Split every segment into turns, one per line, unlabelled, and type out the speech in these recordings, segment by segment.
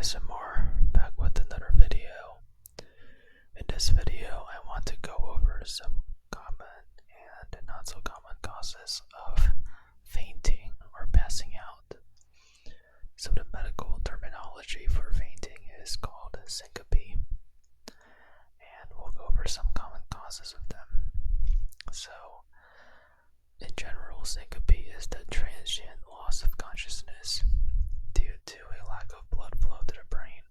ASMR, back with another video. In this video, I want to go over some common and not so common causes of fainting or passing out. So the medical terminology for fainting is called syncope, and we'll go over some common causes of them. So, in general, syncope is the transient loss of consciousness due to a lack of blood flow to the brain.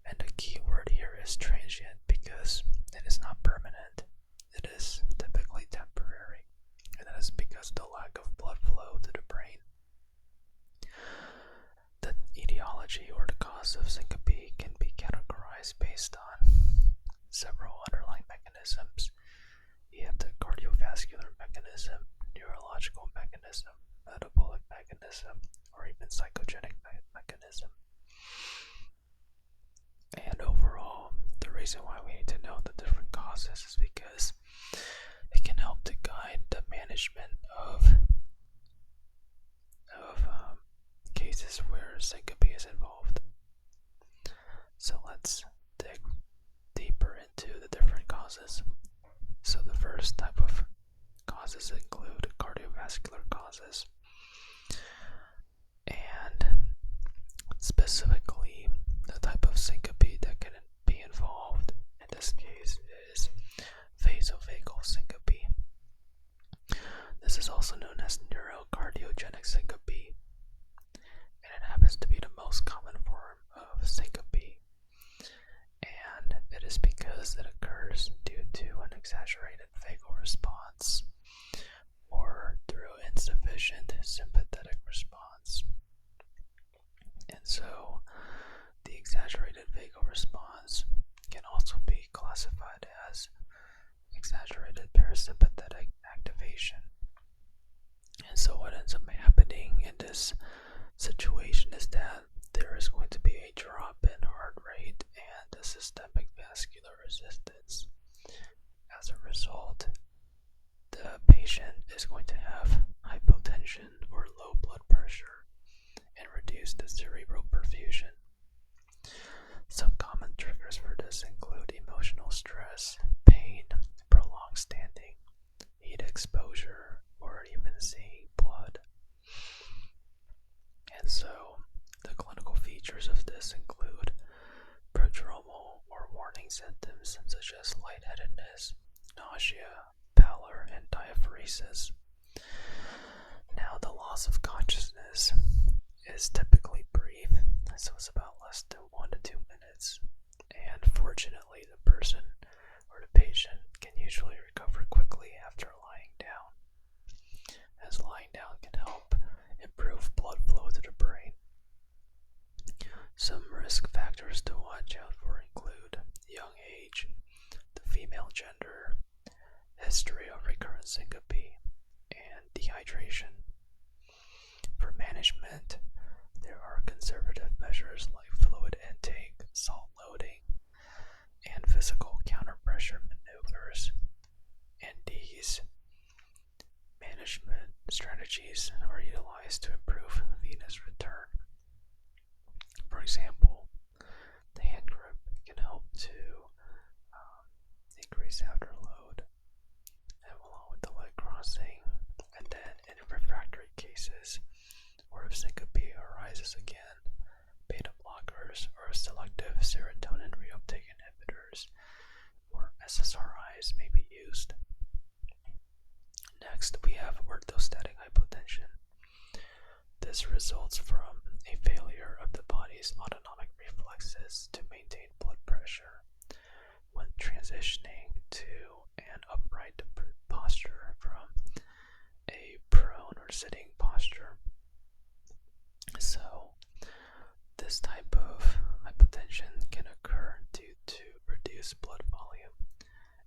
And the key word here is transient because it is not permanent. It is typically temporary, and that is because of the lack of blood flow to the brain. The etiology or the cause of syncope can be categorized based on several underlying mechanisms. You have the cardiovascular mechanism, neurological mechanism, metabolic mechanism, or even psychogenic mechanism. And overall, the reason why we need to know the different causes is because it can help to guide the management of cases where syncope is involved. So let's dig deeper into the different causes. So the first type of causes include cardiovascular causes, and specifically the type of syncope that can be involved in this case is vasovagal syncope. This is also known as neurocardiogenic syncope, and it happens to be the most common form of syncope, and it is because it occurs due to an exaggerated vagal response or through insufficient sympathetic response. And so the exaggerated vagal response can also be classified as exaggerated parasympathetic activation. And so what ends up happening in this situation is that there is going to be a drop in heart rate and a systemic vascular resistance. As a result, the patient is going to have hypotension or low blood pressure and reduced cerebral perfusion. Some common triggers for this include emotional stress, pain, prolonged standing, heat exposure, or even seeing blood. And so, the clinical features of this include prodromal or warning symptoms such as lightheadedness, nausea, pallor, and diaphoresis. Now, the loss of consciousness is typically brief, so it's about less than 1 to 2 minutes, and fortunately the person or the patient can usually recover quickly after lying down, as lying down can help improve blood flow to the brain. Some risk factors to watch out for include young age, the female gender, history of recurrent syncope, and dehydration. For management, there are conservative measures like fluid intake, salt loading, and physical counterpressure maneuvers. And these management strategies are utilized to improve venous return. For example, the hand grip can help to increase outer load, and along with the leg crossing. And then in refractory cases, or if syncope arises again, beta blockers or selective serotonin reuptake inhibitors, or SSRIs, may be used. Next, we have orthostatic hypotension. This results from a failure of the body's autonomic reflexes to maintain blood pressure when transitioning to an upright posture from a prone or sitting posture. So, this type of hypotension can occur due to reduced blood volume,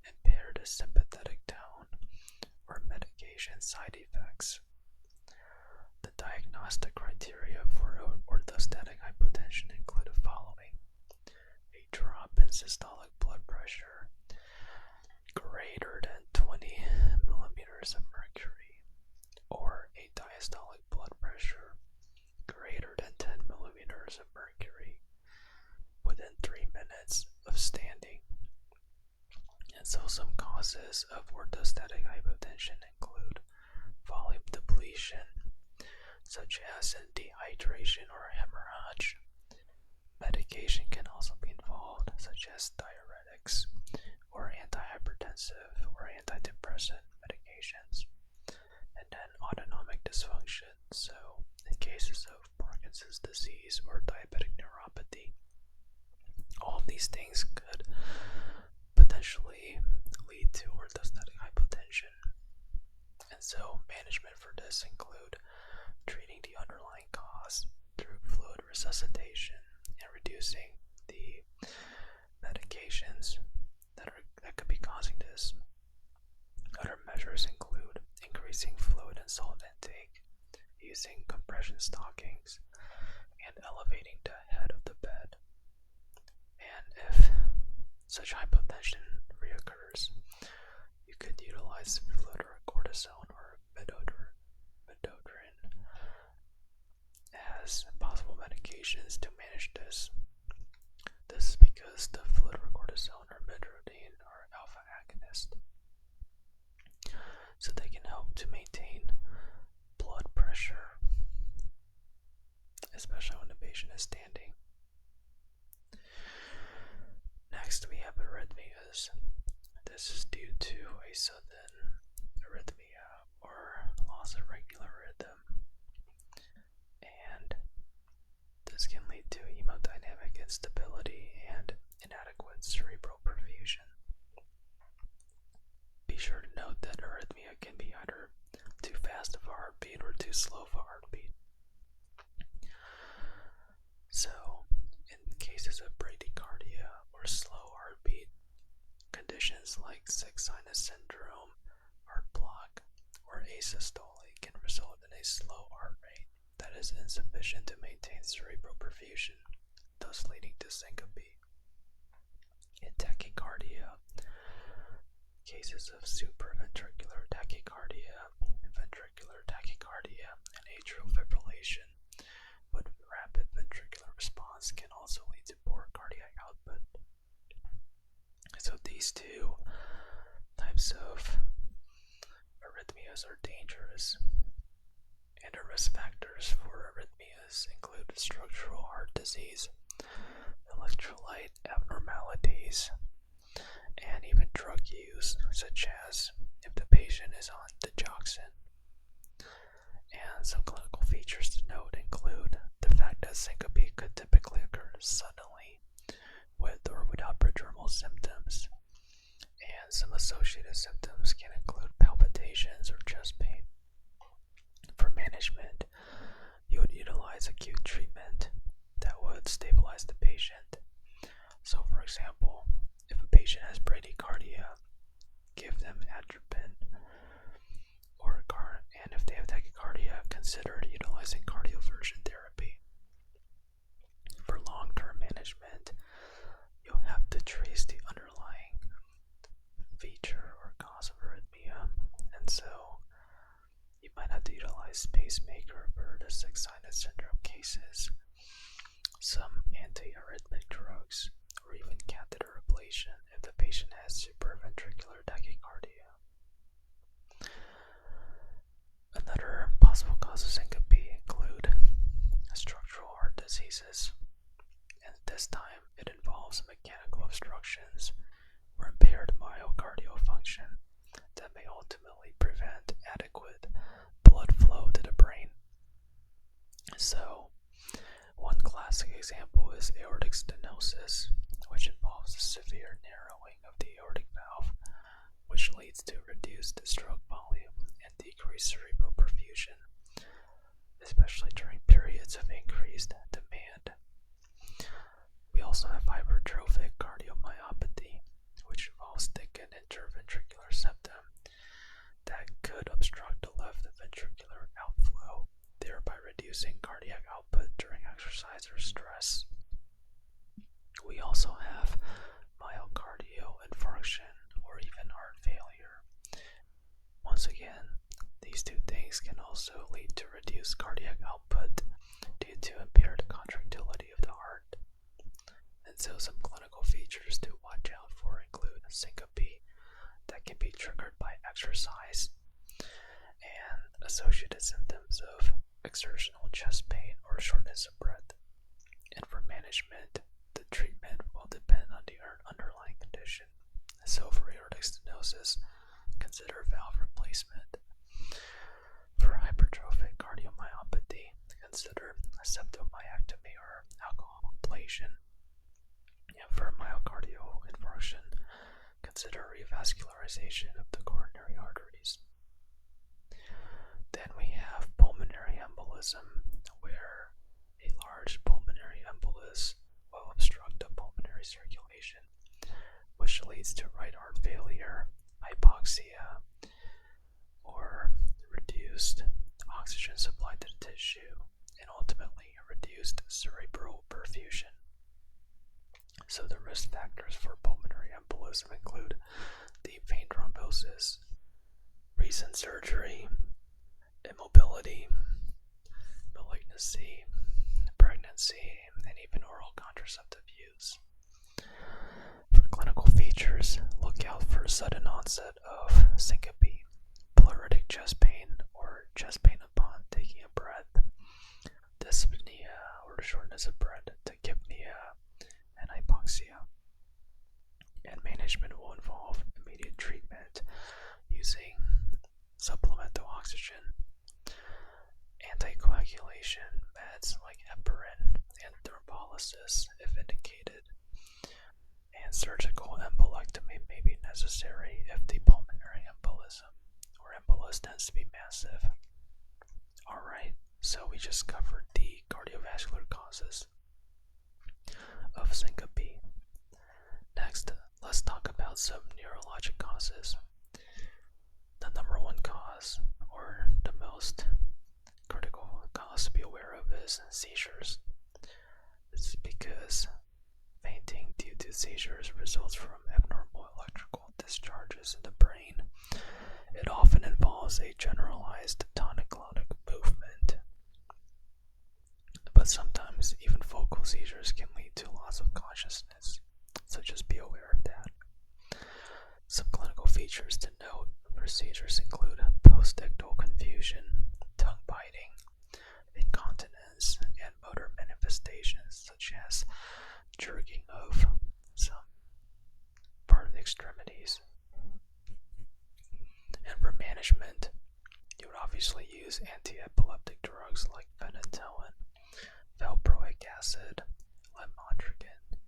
impaired sympathetic tone, or medication side effects. The diagnostic criteria for orthostatic hypotension include the following: a drop in systolic blood pressure greater than 20 millimeters of mercury, or a diastolic blood pressure greater than 10 millimeters of mercury, causes of orthostatic hypotension include volume depletion, such as dehydration or hemorrhage. Medication can also be involved, such as diuretics or antihypertensive or antidepressant medications. And then autonomic dysfunction, so in cases of Parkinson's disease or diabetic neuropathy, all of these things could potentially lead to orthostatic hypotension. And so management for this include treating the underlying cause through fluid resuscitation and reducing the medications that could be causing this. Other measures include increasing fluid and salt intake, using compression stockings, and elevating the head of the bed. And if such hypotension reoccurs, you could utilize fludrocortisone or midodrine as possible medications to manage this. This is because the fludrocortisone or midodrine are alpha agonists, so they can help to maintain blood pressure, especially when the patient is standing. Next, we have arrhythmias. This is due to a sudden arrhythmia or loss of regular rhythm, and this can lead to hemodynamic instability and inadequate cerebral perfusion. Be sure to note that arrhythmia can be either too fast of a heartbeat or too slow of a heartbeat. So, in cases of bradycardia or slow heartbeat, conditions like sick sinus syndrome, heart block, or asystole can result in a slow heart rate that is insufficient to maintain cerebral perfusion, thus leading to syncope. In tachycardia, cases of supraventricular tachycardia, ventricular tachycardia, and atrial fibrillation with rapid ventricular response can also lead to poor cardiac output. So these two types of arrhythmias are dangerous, and the risk factors for arrhythmias include structural heart disease, electrolyte abnormalities, and even drug use, such as if the patient is on digoxin. And some clinical features to note include the fact that syncope could typically occur suddenly with or without prodromal symptoms, and some associated symptoms can include palpitations or chest pain. For management, you would utilize acute treatment that would stabilize the patient. So, for example, if a patient has bradycardia, give them atropine, and if they have tachycardia, consider utilizing cardioversion therapy. For long-term management, you'll have to trace the underlying feature or cause of arrhythmia, and so you might have to utilize pacemaker for the sick sinus syndrome cases, some antiarrhythmic drugs, or even catheter ablation if the patient has supraventricular tachycardia. Another possible cause of syncope include structural heart diseases, and this time it involves mechanical obstructions or impaired myocardial function that may ultimately prevent adequate blood flow to the brain. So, one classic example is aortic stenosis, which involves a severe narrowing of the aortic valve, which leads to reduced stroke volume and decreased cerebral perfusion, especially during periods of increased demand. We also have hypertrophic cardiomyopathy, which involves thickened interventricular septum that could obstruct the left ventricular outflow, thereby reducing cardiac output during exercise or stress. We also have myocardial infarction or even heart failure. Once again, these two things can also lead to reduced cardiac output due to impaired contractility of the heart. And so some clinical features to watch out for include syncope that can be exertional chest pain or shortness of breath. And for management, the treatment will depend on the underlying condition. So for aortic stenosis, consider valve replacement. For hypertrophic cardiomyopathy, consider septomyectomy or alcohol ablation. And for myocardial infarction, consider revascularization of the coronary arteries. Then we have pulmonary embolism, where a large pulmonary embolus will obstruct the pulmonary circulation, which leads to right heart failure, hypoxia, or reduced oxygen supply to the tissue, and ultimately reduced cerebral perfusion. So the risk factors for pulmonary embolism include deep vein thrombosis, recent surgery, immobility, malignancy, pregnancy, and even oral contraceptive use. For clinical features, look out for sudden onset of syncope, pleuritic chest pain or chest pain upon taking a breath, dyspnea or shortness of breath, tachypnea, and hypoxia. And management will involve immediate treatment using supplemental oxygen, anticoagulation meds like heparin, and thrombolysis if indicated, and surgical embolectomy may be necessary if the pulmonary embolism or embolus tends to be massive. Alright, so we just covered the cardiovascular causes of syncope. Next, let's talk about some neurologic causes. The number one cause, or the most critical cause to be aware of, is seizures. This is because fainting due to seizures results from abnormal electrical discharges in the brain. It often involves a generalized tonic-clonic movement, but sometimes even focal seizures can lead to loss of consciousness, so just be aware of that. Some clinical features to note for seizures include post-ictal confusion, tongue biting, incontinence, and motor manifestations such as jerking of some part of the extremities. And for management, you would obviously use anti-epileptic drugs like phenytoin, valproic acid, lamotrigine,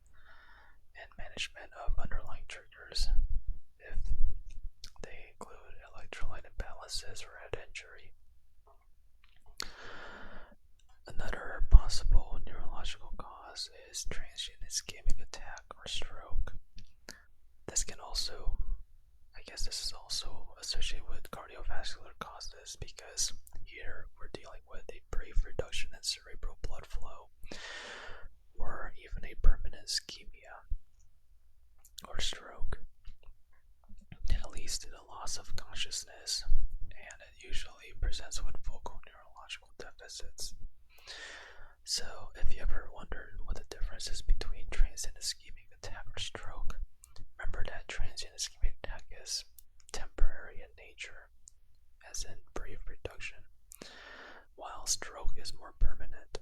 and management of underlying triggers if they include electrolyte imbalances or head injury. Another possible neurological cause is transient ischemic attack or stroke. This is also associated with cardiovascular causes because here we're dealing with a brief reduction in cerebral blood flow or even a permanent ischemia or stroke that leads to the loss of consciousness, and it usually presents with focal neurological deficits. So, if you ever wondered what the difference is between transient ischemic attack or stroke, remember that transient ischemic attack is temporary in nature, as in brief reduction, while stroke is more permanent.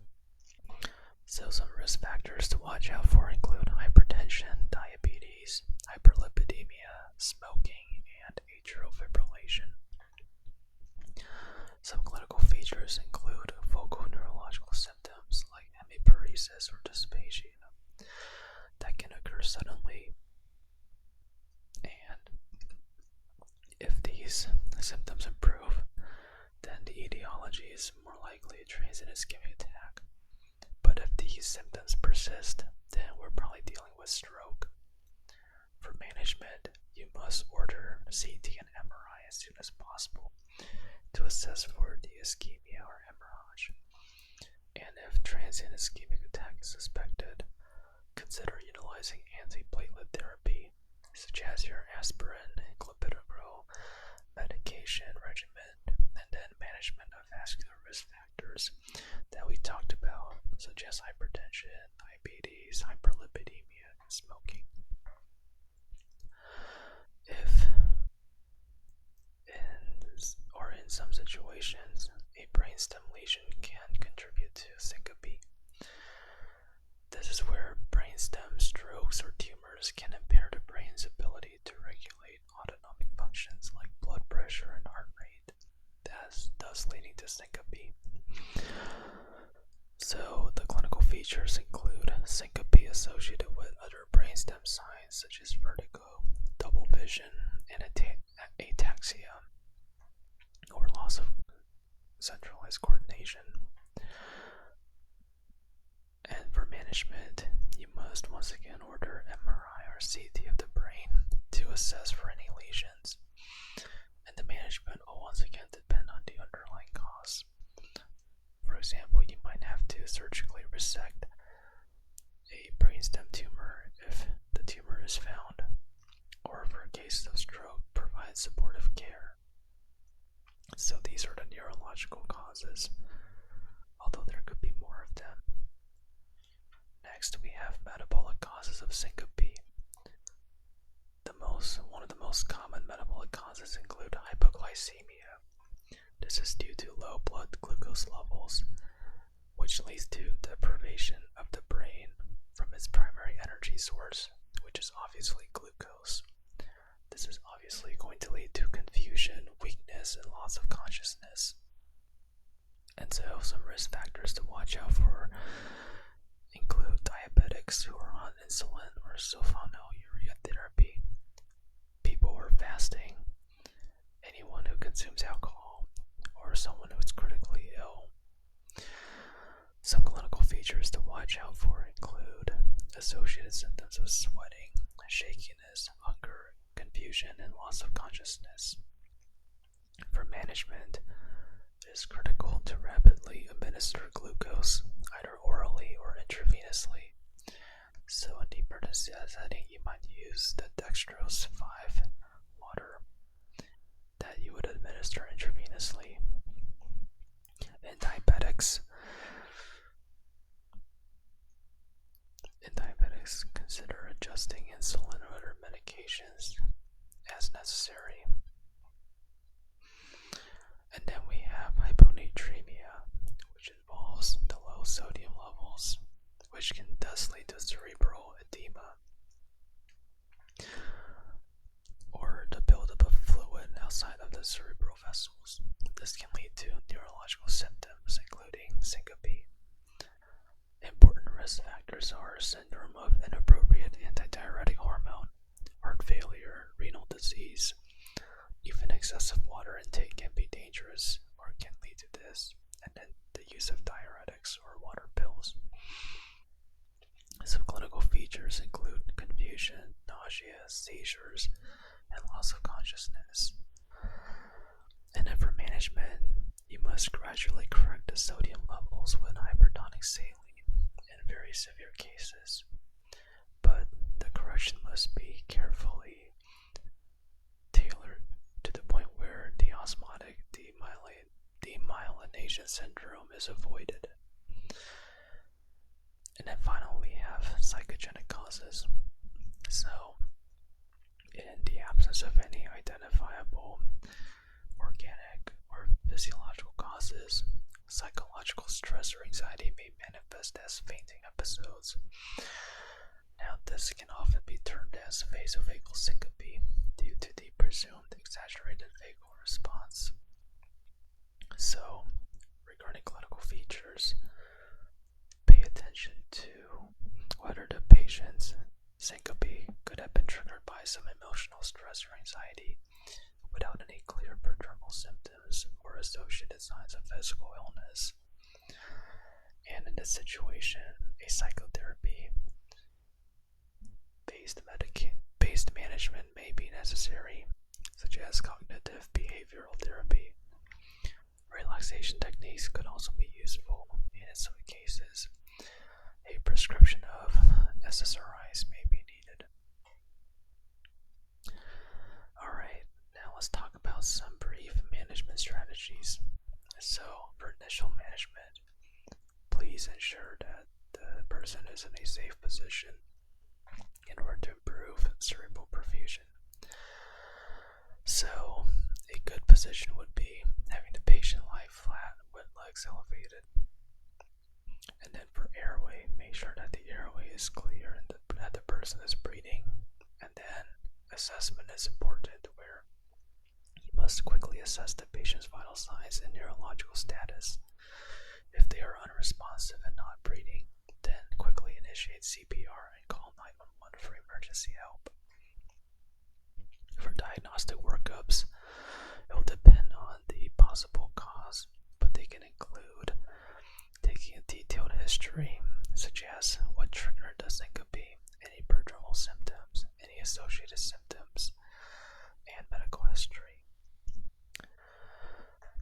So some risk factors to watch out for include hypertension, diabetes, hyperlipidemia, smoking, and atrial fibrillation. Some clinical features include focal neurological symptoms like hemiparesis or dysphagia that can occur suddenly, and if these symptoms improve, then the etiology is more likely a transient ischemic attack. But if these symptoms persist, then we're probably dealing with stroke. For management, you must order CT and MRI as soon as possible to assess for the ischemia or hemorrhage. And if transient ischemic attack is suspected, consider utilizing antiplatelet therapy, such as your aspirin and clopidogrel medication regimen, and then management of vascular risk factors that we talked about, such as hypertension, diabetes, hyperlipidemia, and smoking. If in some situations a brainstem lesion can factors can impair the brain's ability to regulate autonomic functions like blood pressure and heart rate, thus leading to syncope. So, the clinical features include syncope associated with other brainstem signs such as vertigo, double vision, and ataxia, or loss of centralized coordination. And for management, you must once again order MRI or CT of the brain to assess for any lesions. And the management will once again depend on the underlying cause. For example, you might have to surgically resect a brainstem tumor if the tumor is found, or for cases of stroke, provide supportive care. So these are the neurological causes, although there could be more of them. Next, we have metabolic causes of syncope. One of the most common metabolic causes include hypoglycemia. This is due to low blood glucose levels, which leads to deprivation of the brain from its primary energy source, which is obviously glucose. This is obviously going to lead to confusion, weakness, and loss of consciousness. And so some risk factors to watch out for include diabetics who are on insulin or sulfonylurea therapy, people who are fasting, anyone who consumes alcohol, or someone who is critically ill. Some clinical features to watch out for include associated symptoms of sweating, shakiness, hunger, confusion, and loss of consciousness. For management, it is critical to rapidly administer glucose, either orally or intravenously. So in the emergency setting, you might use the dextrose 5 water that you would administer intravenously. In diabetics, consider adjusting insulin or other medications as necessary. And then we have hyponatremia, which involves the low sodium levels, which can thus lead to cerebral edema or the buildup of fluid outside of the cerebral vessels. This can lead to neurological symptoms, including syncope. Important risk factors are syndrome of inappropriate antidiuretic hormone, heart failure, renal disease. Even excessive water intake can be dangerous or can lead to this, and then the use of diuretics or water pills. Some clinical features include confusion, nausea, seizures, and loss of consciousness. And then for management, you must gradually correct the sodium levels with hypertonic saline in very severe cases, but the correction must be carefully tailored to the point where the osmotic demyelination syndrome is avoided. And then finally, we have psychogenic causes. So, in the absence of any identifiable organic or physiological causes, psychological stress or anxiety may manifest as fainting episodes. Now, this can often be termed as vasovagal syncope due to the presumed exaggerated vagal response. So, regarding clinical features, pay attention to whether the patient's syncope could have been triggered by some emotional stress or anxiety without any clear prodromal symptoms or associated signs of physical illness. And in this situation, a psychotherapy-based management may be necessary, such as cognitive behavioral therapy. Relaxation techniques could also be useful, and in some cases, a prescription of SSRIs may be needed. Alright, now let's talk about some brief management strategies. So, for initial management, please ensure that the person is in a safe position in order to improve cerebral perfusion. So, a good position would be having the patient lie flat with legs elevated. And then for airway, make sure that the airway is clear and that the person is breathing. And then assessment is important, where you must quickly assess the patient's vital signs and neurological status. If they are unresponsive and not breathing, then quickly initiate CPR and call 911 for emergency help. For diagnostic workups, it will depend on the possible cause, but they can include taking a detailed history, such as what triggered the syncope, any prodromal symptoms, any associated symptoms, and medical history.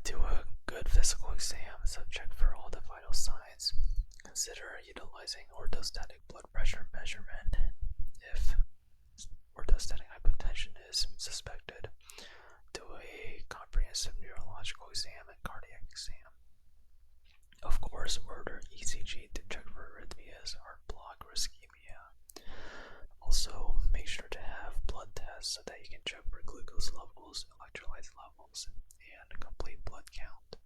Do a good physical exam, so check for all the vital signs. Consider utilizing orthostatic blood pressure measurement if orthostatic hypotension is suspected. Do a comprehensive neurological exam and cardiac exam. Of course, order ECG to check for arrhythmias, heart block, or ischemia. Also, make sure to have blood tests so that you can check for glucose levels, electrolyte levels, and a complete blood count.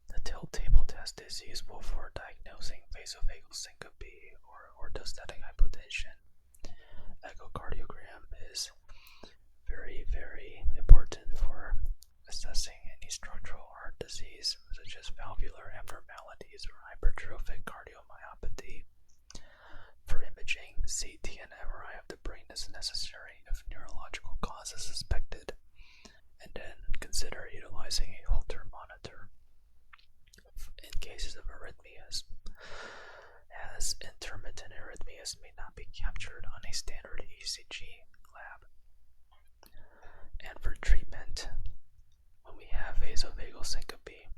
The tilt table test is useful for diagnosing vasovagal syncope or orthostatic hypotension. Echocardiogram is very, very important for assessing any structural heart disease, such as valvular abnormalities or hypertrophic cardiomyopathy. For imaging, CT and MRI of the brain is necessary if neurological cause is suspected, and then consider utilizing a Holter monitor in cases of arrhythmias, as intermittent arrhythmias may not be captured on a standard ECG lab. And for treatment, when we have vasovagal syncope,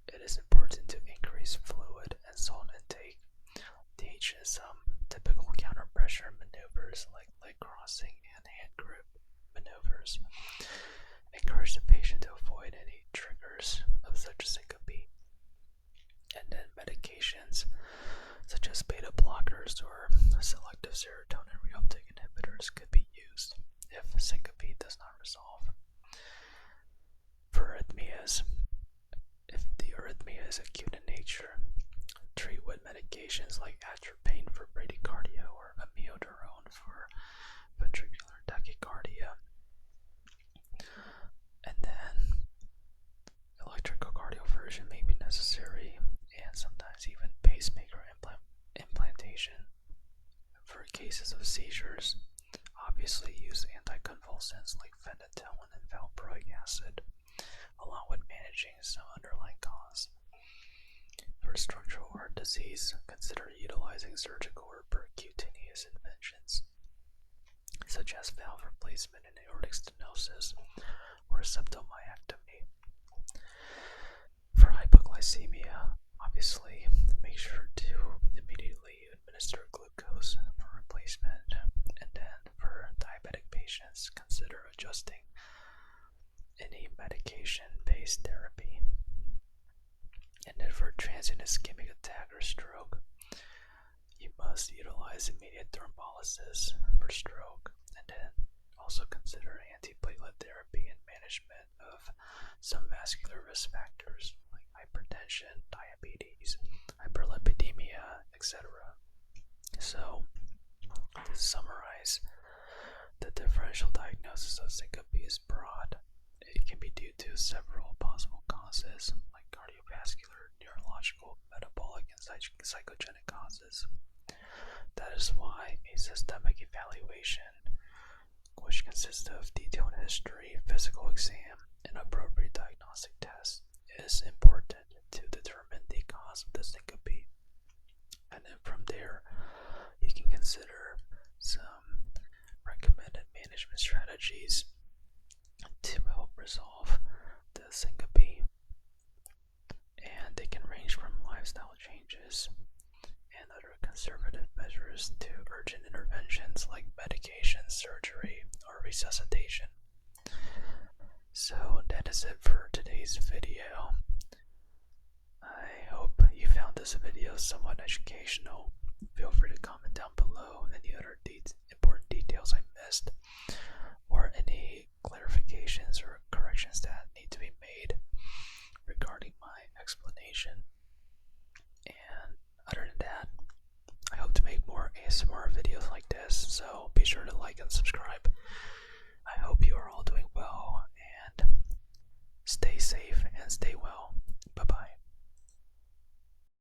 it is important to increase fluid and salt intake. Teach some typical counterpressure maneuvers like leg crossing and hand grip maneuvers. Encourage the patient to avoid any triggers of such syncope. And then medications such as beta blockers or selective serotonin reuptake inhibitors could be used if syncope does not resolve. For arrhythmias, if the arrhythmia is acute in nature, treat with medications like atropine for bradycardia or amiodarone for ventricular tachycardia. And then electrocardioversion may be necessary, and sometimes even pacemaker implantation. For cases of seizures, obviously use anticonvulsants like phenytoin and valproic acid, along with managing some underlying cause. For structural heart disease, consider utilizing surgical or percutaneous interventions, such as valve replacement and aortic stenosis or septomyectomy. For hypoglycemia, obviously, make sure to immediately administer glucose for replacement, and then for diabetic patients, consider adjusting any medication-based therapy. And then for transient ischemic attack or stroke, you must utilize immediate thrombolysis for stroke, and then also consider antiplatelet therapy and management of some vascular risk factors like hypertension, diabetes, hyperlipidemia, etc. So, to summarize, the differential diagnosis of syncope is broad. It can be due to several possible causes, like cardiovascular, neurological, metabolic, and psychogenic causes. That is why a systemic evaluation, which consists of detailed history, physical exam, and appropriate diagnostic tests, is important to determine the cause of the syncope. And then from there, you can consider some recommended management strategies to help resolve the syncope. And they can range from lifestyle changes and other conservative measures to urgent interventions like medication, surgery, or resuscitation. So that is it for today's video. I hope you found this video somewhat educational. Feel free to comment down below any other important details I missed, or any clarifications or corrections that need to be made regarding my explanation. sure to like and subscribe.